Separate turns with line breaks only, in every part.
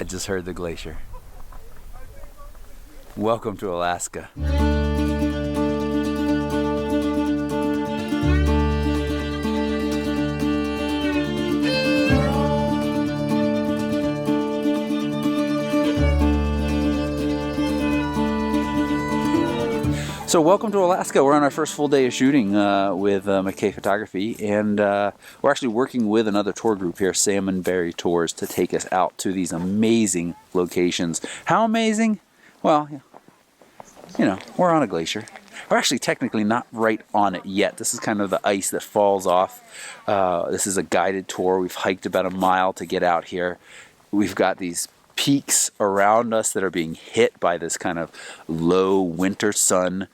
I just heard the glacier. Welcome to Alaska. So welcome to Alaska. We're on our first full day of shooting with McKay Photography, and we're actually working with another tour group here, Salmon Berry Tours, to take us out to these amazing locations. How amazing? Well, you know, we're on a glacier. We're actually technically not right on it yet. This is kind of the ice that falls off. This is a guided tour. We've hiked about a mile to get out here. We've got these peaks around us that are being hit by this kind of low winter sun.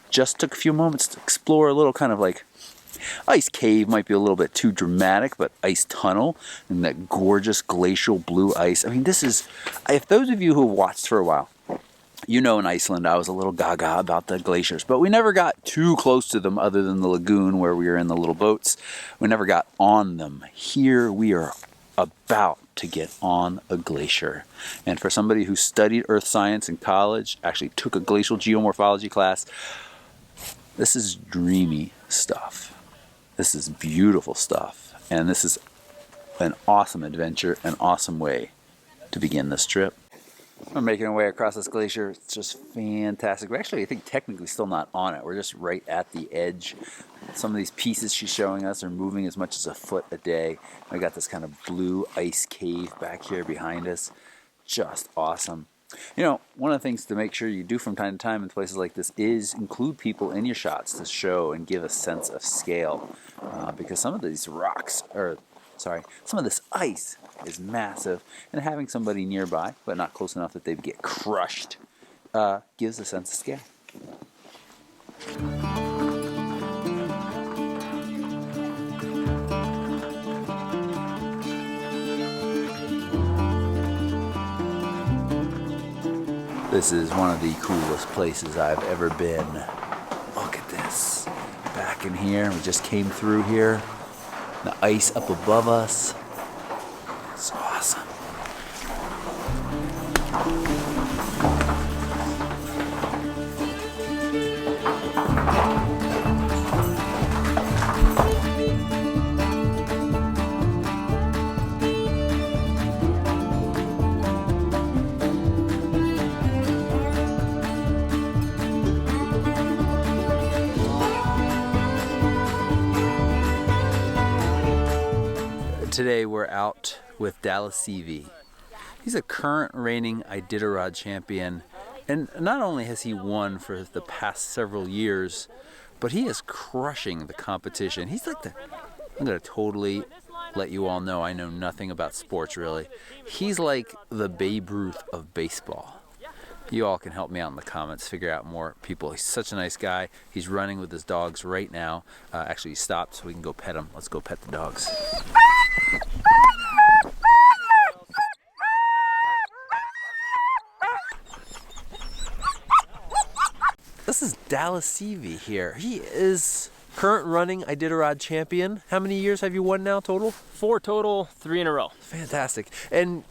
Just took a few moments to explore a little kind of like ice cave, might be a little bit too dramatic, but ice tunnel and that gorgeous glacial blue ice. I mean, this is, if those of you who have watched for a while, you know, in Iceland I was a little gaga about the glaciers, but we never got too close to them other than the lagoon where we were in the little boats. We never got on them. Here we are about to get on a glacier. And for somebody who studied earth science in college, actually took a glacial geomorphology class, this is dreamy stuff. This is beautiful stuff. And this is an awesome adventure, an awesome way to begin this trip. We're making our way across this glacier. It's just fantastic. We're actually, I think, technically still not on it. We're just right at the edge. Some of these pieces she's showing us are moving as much as a foot a day. We got this kind of blue ice cave back here behind us. Just awesome. You know, one of the things to make sure you do from time to time in places like this is include people in your shots to show and give a sense of scale. Because some of these rocks, some of this ice is massive, and having somebody nearby, but not close enough that they get crushed, gives a sense of scale. This is one of the coolest places I've ever been. Look at this. Back in here, we just came through here. The ice up above us. It's awesome. Today we're out with Dallas Seavey. He's a current reigning Iditarod champion, and not only has he won for the past several years, but he is crushing the competition. He's like I'm gonna totally let you all know I know nothing about sports really. He's like the Babe Ruth of baseball. You all can help me out in the comments, figure out more people. He's such a nice guy. He's running with his dogs right now. Actually, he stopped so we can go pet him. Let's go pet the dogs. This is Dallas Seavey here. He is current running Iditarod champion. How many years have you won now total?
4 total, 3 in a row.
Fantastic. And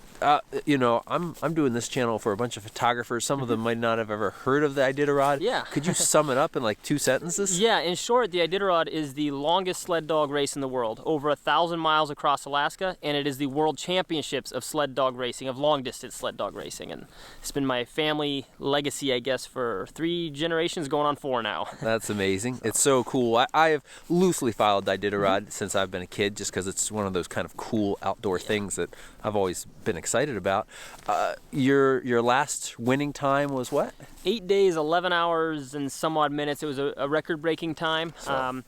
you know, I'm doing this channel for a bunch of photographers. Some of them might not have ever heard of the Iditarod.
Yeah.
Could you sum it up in like 2 sentences?
Yeah, in short, the Iditarod is the longest sled dog race in the world, over 1,000 miles across Alaska, and it is the world championships of sled dog racing, of long distance sled dog racing. And it's been my family legacy, I guess, for 3 generations, going on 4 now.
That's amazing. It's so cool. I have loosely followed the Iditarod since I've been a kid, just because it's one of those kind of cool outdoor things that I've always been excited about. Your last winning time was what?
8 days, 11 hours, and some odd minutes. It was a record-breaking time, and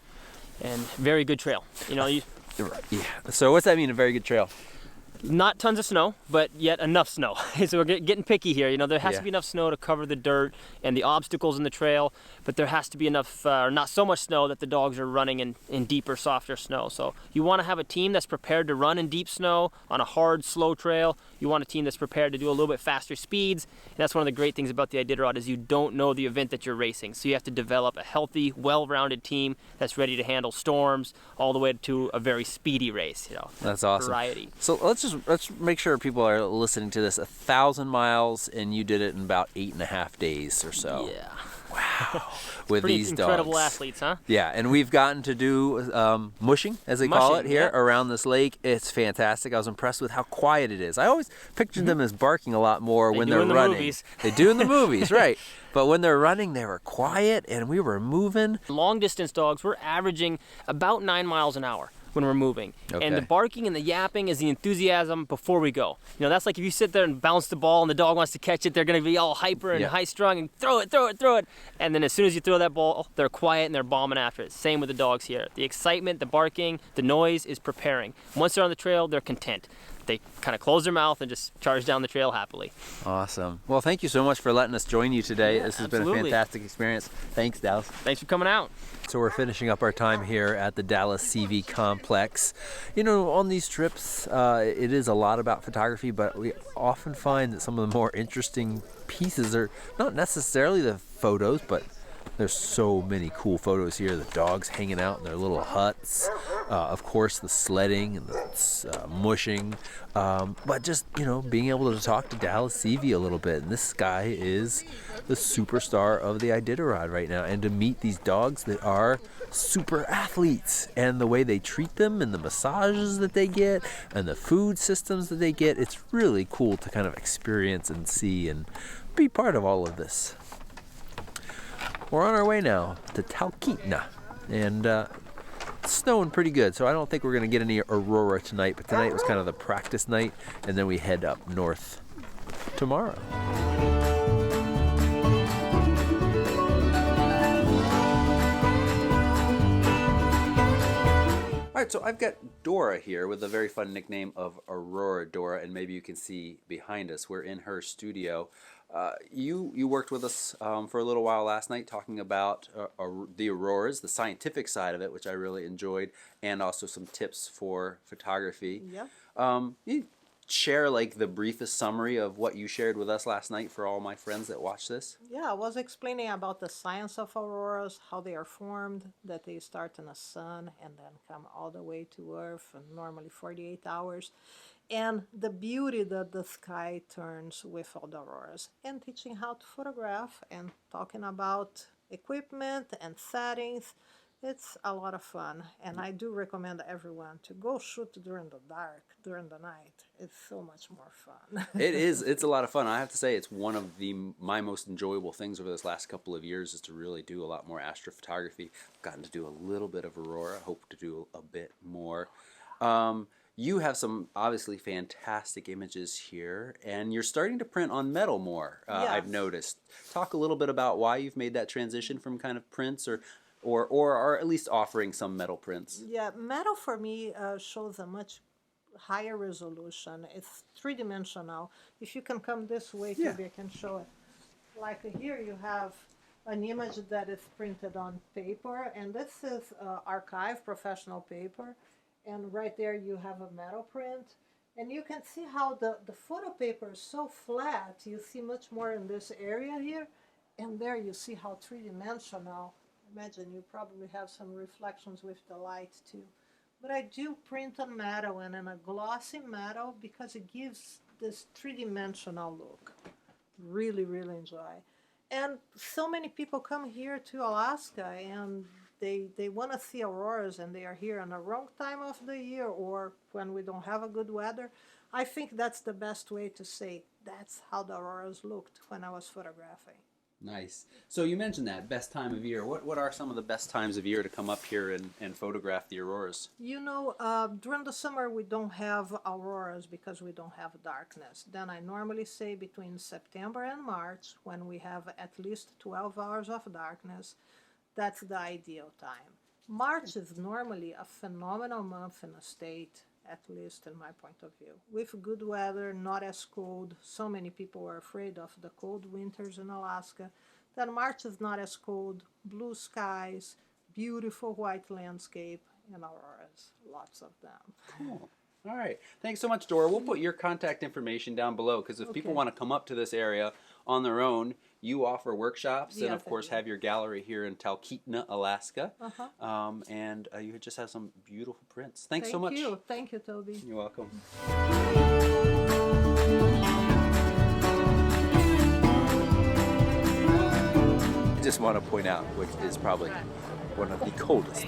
very good trail. You know,
Right. Yeah. So what's that mean, a very good trail?
Not tons of snow, but yet enough snow. So we're getting picky here. You know, there has to be enough snow to cover the dirt and the obstacles in the trail, but there has to be enough, not so much snow that the dogs are running in deeper, softer snow. So you want to have a team that's prepared to run in deep snow on a hard, slow trail. You want a team that's prepared to do a little bit faster speeds. And that's one of the great things about the Iditarod is you don't know the event that you're racing. So you have to develop a healthy, well-rounded team that's ready to handle storms all the way to a very speedy race. You know,
that's awesome.
Variety.
So let's just let's make sure people are listening to this. 1,000 miles, and you did it in about 8.5 days or so.
Yeah.
Wow. With
Pretty
these
incredible
dogs.
athletes, huh?
Yeah, and we've gotten to do mushing, as they call it
Mushing,
here,
yeah.
around this lake. It's fantastic. I was impressed with how quiet it is. I always pictured them as barking a lot more when they're
do in the
running.
movies.
They do in the movies, right. But when they're running, they were quiet, and we were moving.
Long distance dogs, we're averaging about 9 miles an hour when we're moving.
Okay.
And the barking and the yapping is the enthusiasm before we go. You know, that's like if you sit there and bounce the ball and the dog wants to catch it, they're going to be all hyper and high strung and throw it, throw it, throw it. And then as soon as you throw that ball, they're quiet and they're bombing after it. Same with the dogs here. The excitement, the barking, the noise is preparing. Once they're on the trail, they're content. They kind of close their mouth and just charge down the trail happily.
Awesome. Well, thank you so much for letting us join you today.
Yeah,
this has
absolutely.
been a fantastic experience. Thanks, Dallas.
Thanks for coming out.
So we're finishing up our time here at the Dallas Seavey complex. You know, on these trips, it is a lot about photography, but we often find that some of the more interesting pieces are not necessarily the photos, but there's so many cool photos here. The dogs hanging out in their little huts. Of course, the sledding and the mushing. But just, you know, being able to talk to Dallas Seavey a little bit. And this guy is the superstar of the Iditarod right now. And to meet these dogs that are super athletes and the way they treat them and the massages that they get and the food systems that they get, it's really cool to kind of experience and see and be part of all of this. We're on our way now to Talkeetna, and it's snowing pretty good, so I don't think we're going to get any Aurora tonight, but tonight was kind of the practice night, and then we head up north tomorrow. All right, so I've got Dora here with a very fun nickname of Aurora Dora, and maybe you can see behind us, we're in her studio. You worked with us for a little while last night talking about the auroras, the scientific side of it, which I really enjoyed, and also some tips for photography.
Yeah.
You share like the briefest summary of what you shared with us last night for all my friends that watch this?
Yeah, I was explaining about the science of auroras, how they are formed, that they start in the sun and then come all the way to Earth in normally 48 hours, and the beauty that the sky turns with all the auroras, and teaching how to photograph and talking about equipment and settings. It's a lot of fun, and I do recommend everyone to go shoot during the dark, during the night. It's so much more fun.
It is. It's a lot of fun. I have to say it's one of my most enjoyable things over this last couple of years is to really do a lot more astrophotography. I've gotten to do a little bit of Aurora. Hope to do a bit more. You have some obviously fantastic images here, and you're starting to print on metal more,
Yes.
I've noticed. Talk a little bit about why you've made that transition from kind of prints or at least offering some metal prints.
Yeah, metal for me shows a much higher resolution. It's three-dimensional. If you can come this way,
Yeah.
maybe I can show it. Like here you have an image that is printed on paper, and this is archive professional paper. And right there you have a metal print. And you can see how the photo paper is so flat. You see much more in this area here. And there you see how three-dimensional. Imagine you probably have some reflections with the light too. But I do print on metal and in a glossy metal because it gives this three-dimensional look. Really, really enjoy. And so many people come here to Alaska and they want to see auroras and they are here on the wrong time of the year or when we don't have a good weather. I think that's the best way to say that's how the auroras looked when I was photographing.
Nice. So you mentioned that best time of year. What are some of the best times of year to come up here and photograph the auroras?
You know, during the summer we don't have auroras because we don't have darkness. Then I normally say between September and March, when we have at least 12 hours of darkness, that's the ideal time. March is normally a phenomenal month in the state, at least in my point of view. With good weather, not as cold. So many people are afraid of the cold winters in Alaska. Then March is not as cold, blue skies, beautiful white landscape, and auroras, lots of them.
Cool. All right. Thanks so much, Dora. We'll put your contact information down below because if people want to come up to this area on their own, you offer workshops and,
Yes,
of course,
I do.
have your gallery here in Talkeetna, Alaska.
Uh-huh.
And you just have some beautiful prints. Thanks so
Thank
much.
you. Thank you, Toby.
You're welcome. I just want to point out, which is probably one of the coldest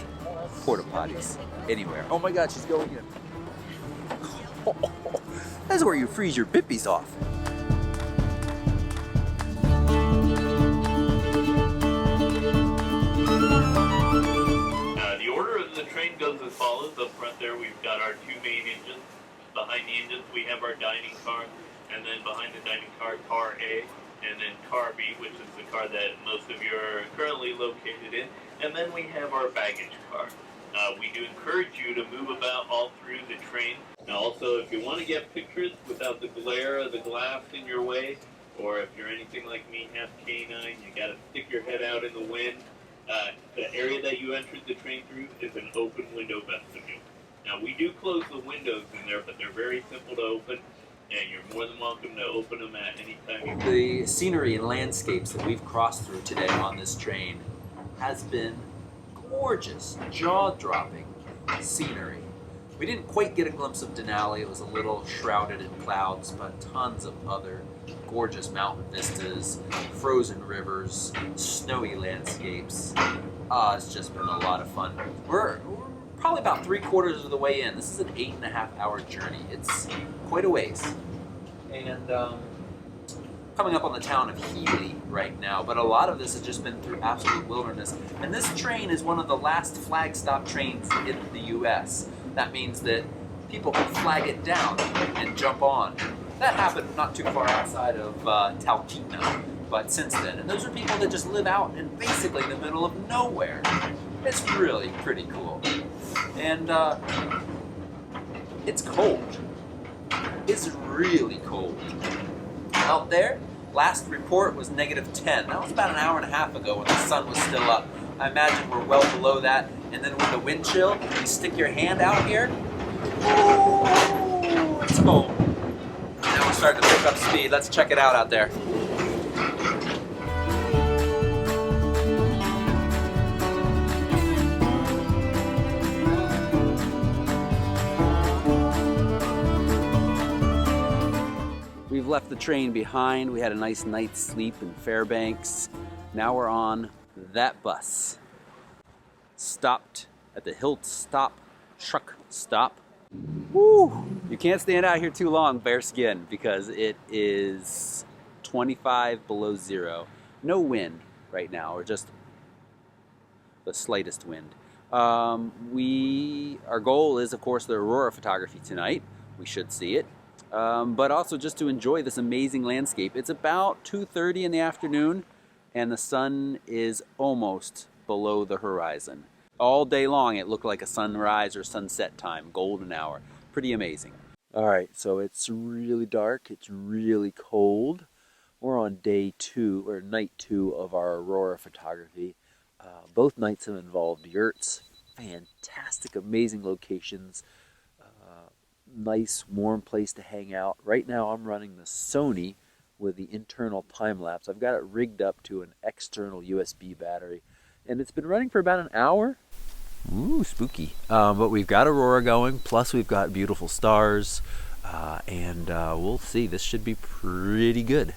porta potties anywhere. Oh my God, she's going in. That's where you freeze your pippies off.
The order of the train goes as follows. Up front there, we've got our two main engines. Behind the engines, we have our dining car, and then behind the dining car, car A, and then car B, which is the car that most of you are currently located in, and then we have our baggage car. We do encourage you to move about all through the train. Now also, if you want to get pictures without the glare of the glass in your way, or if you're anything like me, half canine, you got to stick your head out in the wind. The area that you entered the train through is an open window vestibule. Now, we do close the windows in there, but they're very simple to open, and you're more than welcome to open them at any time.
The scenery and landscapes that we've crossed through today on this train has been gorgeous, jaw-dropping scenery. We didn't quite get a glimpse of Denali. It was a little shrouded in clouds, but tons of other gorgeous mountain vistas, frozen rivers, snowy landscapes. It's just been a lot of fun. We're probably about 3/4 of the way in. This is an 8.5-hour journey. It's quite a ways. And coming up on the town of Healy right now, but a lot of this has just been through absolute wilderness. And this train is one of the last flag stop trains in the U.S. That means that people can flag it down and jump on. That happened not too far outside of Talkeetna, but since then. And those are people that just live out in basically the middle of nowhere. It's really pretty cool. And it's cold. It's really cold. Out there, last report was -10. That was about an hour and a half ago when the sun was still up. I imagine we're well below that. And then with the wind chill, you stick your hand out here. Ooh, it's cold. Now we're starting to pick up speed. Let's check it out there. We've left the train behind. We had a nice night's sleep in Fairbanks. Now we're on that bus. Stopped at the Hilltop truck stop. Woo! You can't stand out here too long, bare skin, because it is 25 below zero. No wind right now, or just the slightest wind. Our goal is, of course, the Aurora Photography tonight. We should see it. But also just to enjoy this amazing landscape. It's about 2:30 in the afternoon, and the sun is almost below the horizon. All day long it looked like a sunrise or sunset time, golden hour. Pretty amazing. All right, so it's really dark, it's really cold. We're on day 2, or night 2 of our Aurora Photography. Both nights have involved yurts. Fantastic, amazing locations. Nice, warm place to hang out. Right now I'm running the Sony with the internal time-lapse. I've got it rigged up to an external USB battery, and it's been running for about an hour. Ooh, spooky. But we've got Aurora going, plus we've got beautiful stars, and we'll see. This should be pretty good.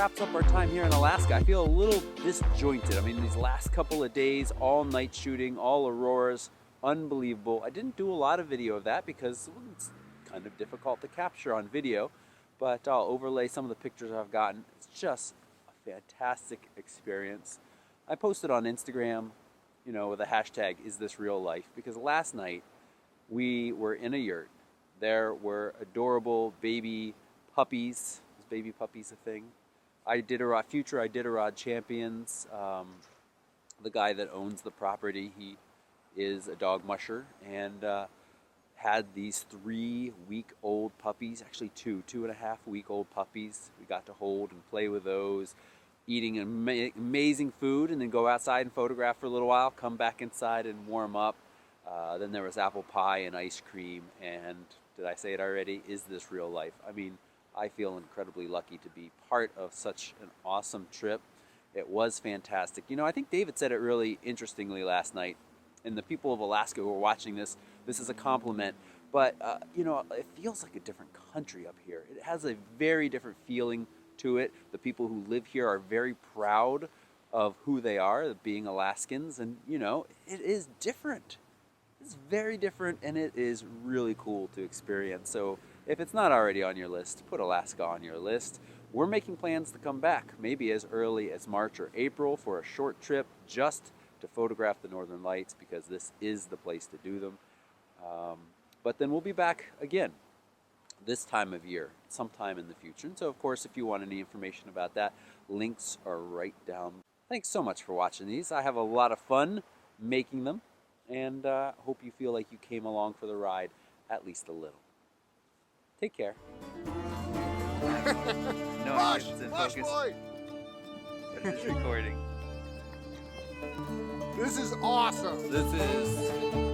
wraps up our time here in Alaska. I feel a little disjointed. I mean, these last couple of days, all night shooting, all auroras, unbelievable. I didn't do a lot of video of that because it's kind of difficult to capture on video, but I'll overlay some of the pictures I've gotten. It's just a fantastic experience. I posted on Instagram, you know, with the hashtag #IsThisRealLife, because last night we were in a yurt. There were adorable baby puppies. Is baby puppies a thing? Future Iditarod champions. The guy that owns the property, he is a dog musher, and had these 3-week-old puppies, actually 2.5-week-old puppies. We got to hold and play with those, eating amazing food, and then go outside and photograph for a little while, come back inside and warm up. Then there was apple pie and ice cream, and did I say it already? Is this real life? I mean, I feel incredibly lucky to be part of such an awesome trip. It was fantastic. You know, I think David said it really interestingly last night, and the people of Alaska who are watching this is a compliment, but you know, it feels like a different country up here. It has a very different feeling to it. The people who live here are very proud of who they are, of being Alaskans, and you know, it is different. It's very different, and it is really cool to experience. So if it's not already on your list, put Alaska on your list. We're making plans to come back, maybe as early as March or April, for a short trip just to photograph the Northern Lights, because this is the place to do them. But then we'll be back again this time of year, sometime in the future. And so, of course, if you want any information about that, links are right down. Thanks so much for watching these. I have a lot of fun making them, and hope you feel like you came along for the ride at least a little. Take care. No, it's in focus.
Boy.
It is recording.
This is awesome.
This is